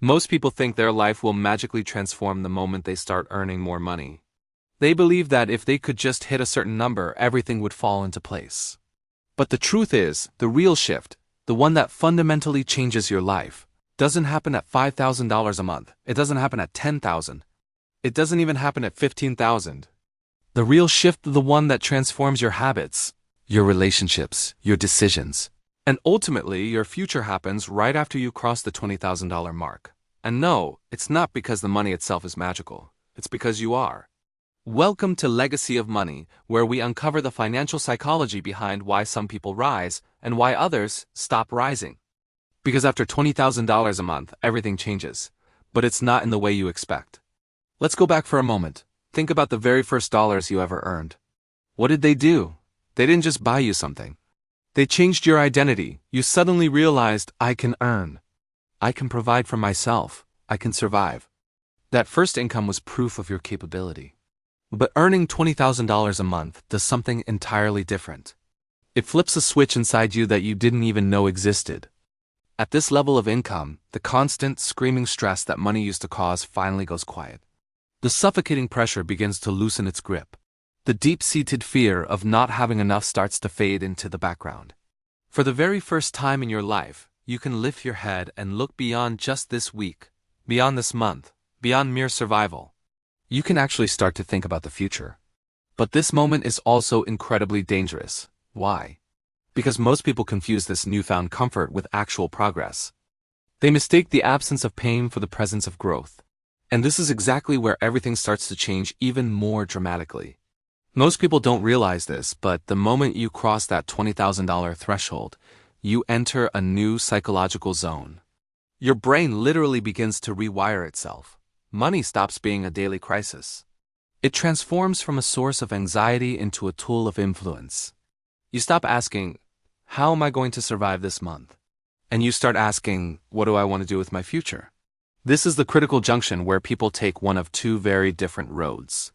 Most people think their life will magically transform the moment they start earning more money. They believe that if they could just hit a certain number, everything would fall into place. But the truth is, the real shift, the one that fundamentally changes your life, doesn't happen at $5,000 a month. It doesn't happen at $10,000. It doesn't even happen at $15,000. The real shift, the one that transforms your habits, your relationships, your decisions, and ultimately your future happens right after you cross the $20,000 mark. And no, it's not because the money itself is magical. It's because you are. Welcome to Legacy of Money, where we uncover the financial psychology behind why some people rise and why others stop rising. Because after $20,000 a month, everything changes. But it's not in the way you expect. Let's go back for a moment. Think about the very first dollars you ever earned. What did they do? They didn't just buy you something. They changed your identity. You suddenly realized, I can earn. I can provide for myself. I can survive. That first income was proof of your capability. But earning $20,000 a month does something entirely different. It flips a switch inside you that you didn't even know existed. At this level of income, the constant, screaming stress that money used to cause finally goes quiet. The suffocating pressure begins to loosen its grip. The deep-seated fear of not having enough starts to fade into the background. For the very first time in your life, you can lift your head and look beyond just this week, beyond this month, beyond mere survival. You can actually start to think about the future. But this moment is also incredibly dangerous. Why? Because most people confuse this newfound comfort with actual progress. They mistake the absence of pain for the presence of growth. And this is exactly where everything starts to change even more dramatically. Most people don't realize this, but the moment you cross that $20,000 threshold, you enter a new psychological zone. Your brain literally begins to rewire itself. Money stops being a daily crisis. It transforms from a source of anxiety into a tool of influence. You stop asking, how am I going to survive this month? And you start asking, what do I want to do with my future? This is the critical junction where people take one of two very different roads.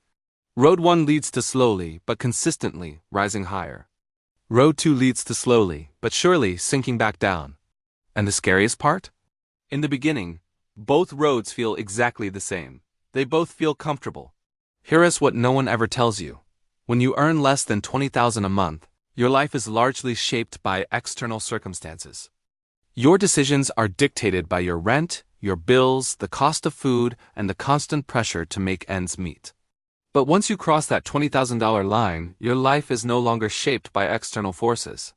Road 1 leads to slowly, but consistently, rising higher. Road 2 leads to slowly, but surely, sinking back down. And the scariest part? In the beginning, both roads feel exactly the same. They both feel comfortable. Here is what no one ever tells you. When you earn less than $20,000 a month, your life is largely shaped by external circumstances. Your decisions are dictated by your rent, your bills, the cost of food, and the constant pressure to make ends meet. But once you cross that $20,000 line, your life is no longer shaped by external forces.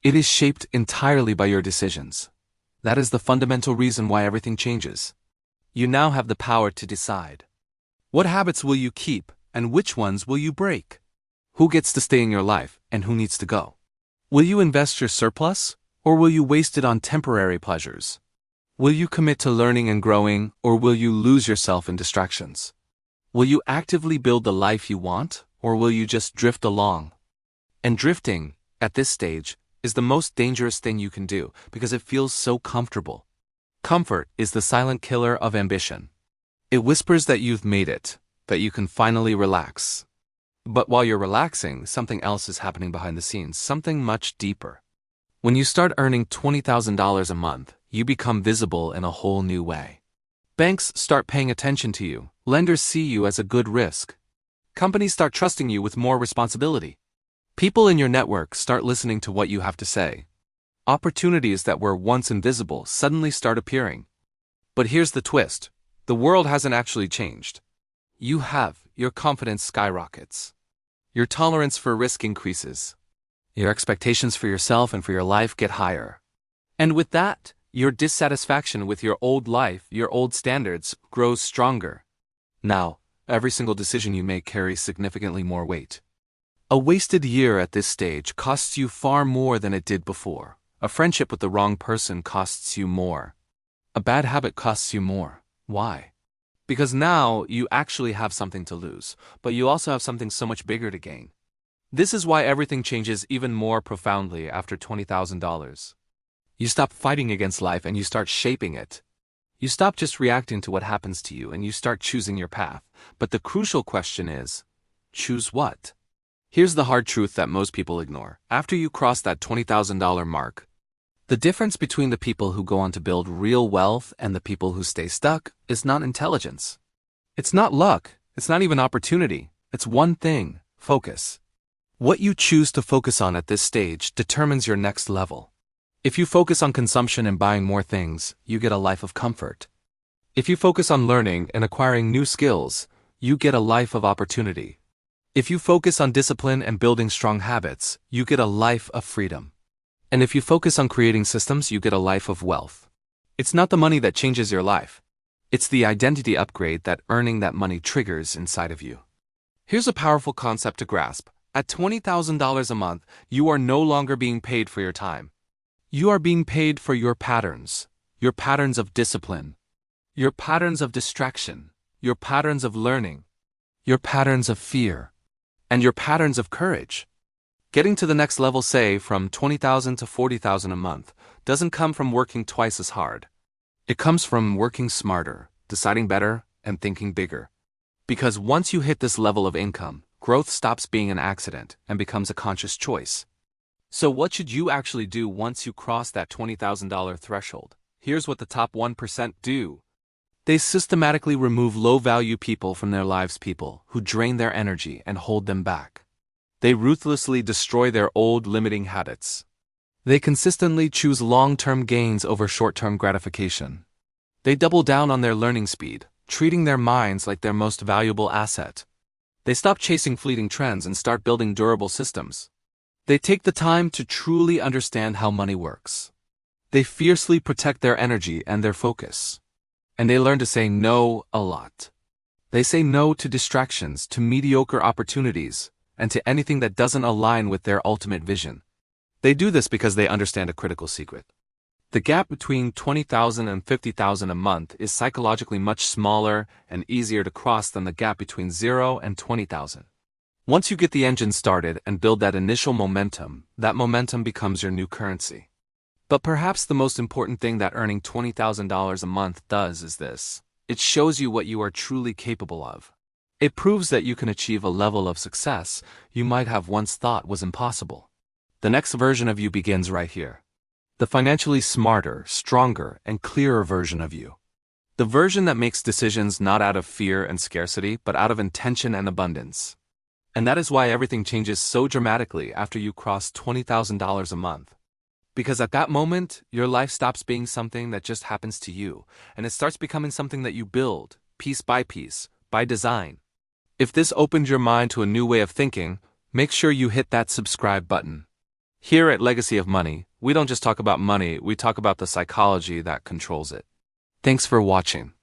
It is shaped entirely by your decisions. That is the fundamental reason why everything changes. You now have the power to decide. What habits will you keep, and which ones will you break? Who gets to stay in your life, and who needs to go? Will you invest your surplus, or will you waste it on temporary pleasures? Will you commit to learning and growing, or will you lose yourself in distractions? Will you actively build the life you want, or will you just drift along? And drifting, at this stage, is the most dangerous thing you can do because it feels so comfortable. Comfort is the silent killer of ambition. It whispers that you've made it, that you can finally relax. But while you're relaxing, something else is happening behind the scenes, something much deeper. When you start earning $20,000 a month, you become visible in a whole new way. Banks start paying attention to you. Lenders see you as a good risk. Companies start trusting you with more responsibility. People in your network start listening to what you have to say. Opportunities that were once invisible suddenly start appearing. But here's the twist. The world hasn't actually changed. You have. Your confidence skyrockets. Your tolerance for risk increases. Your expectations for yourself and for your life get higher. And with that, your dissatisfaction with your old life, your old standards, grows stronger. Now, every single decision you make carries significantly more weight. A wasted year at this stage costs you far more than it did before. A friendship with the wrong person costs you more. A bad habit costs you more. Why? Because now you actually have something to lose, but you also have something so much bigger to gain. This is why everything changes even more profoundly after $20,000. You stop fighting against life and you start shaping it. You stop just reacting to what happens to you and you start choosing your path. But the crucial question is, choose what? Here's the hard truth that most people ignore. After you cross that $20,000 mark, The difference between the people who go on to build real wealth and the people who stay stuck is not intelligence. It's not luck, it's not even opportunity, it's one thing: focus. What you choose to focus on at this stage determines your next level. If you focus on consumption and buying more things, you get a life of comfort. If you focus on learning and acquiring new skills, you get a life of opportunity. If you focus on discipline and building strong habits, you get a life of freedom. And if you focus on creating systems, you get a life of wealth. It's not the money that changes your life. It's the identity upgrade that earning that money triggers inside of you. Here's a powerful concept to grasp. At $20,000 a month, you are no longer being paid for your time. You are being paid for your patterns of discipline, your patterns of distraction, your patterns of learning, your patterns of fear, and your patterns of courage. Getting to the next level, say from $20,000 to $40,000 a month, doesn't come from working twice as hard. It comes from working smarter, deciding better, and thinking bigger. Because once you hit this level of income, growth stops being an accident and becomes a conscious choice. So what should you actually do once you cross that $20,000 threshold? Here's what the top 1% do. They systematically remove low-value people from their lives, people who drain their energy and hold them back. They ruthlessly destroy their old limiting habits. They consistently choose long-term gains over short-term gratification. They double down on their learning speed, treating their minds like their most valuable asset. They stop chasing fleeting trends and start building durable systems. They take the time to truly understand how money works. They fiercely protect their energy and their focus. And they learn to say no a lot. They say no to distractions, to mediocre opportunities, and to anything that doesn't align with their ultimate vision. They do this because they understand a critical secret. The gap between $20,000 and $50,000 a month is psychologically much smaller and easier to cross than the gap between 0 and $20,000. Once you get the engine started and build that initial momentum, that momentum becomes your new currency. But perhaps the most important thing that earning $20,000 a month does is this: it shows you what you are truly capable of. It proves that you can achieve a level of success you might have once thought was impossible. The next version of you begins right here. The financially smarter, stronger, and clearer version of you. The version that makes decisions not out of fear and scarcity, but out of intention and abundance. And that is why everything changes so dramatically after you cross $20,000 a month. Because at that moment, your life stops being something that just happens to you, and it starts becoming something that you build, piece by piece, by design. If this opened your mind to a new way of thinking, make sure you hit that subscribe button. Here at Legacy of Money, we don't just talk about money, we talk about the psychology that controls it. Thanks for watching.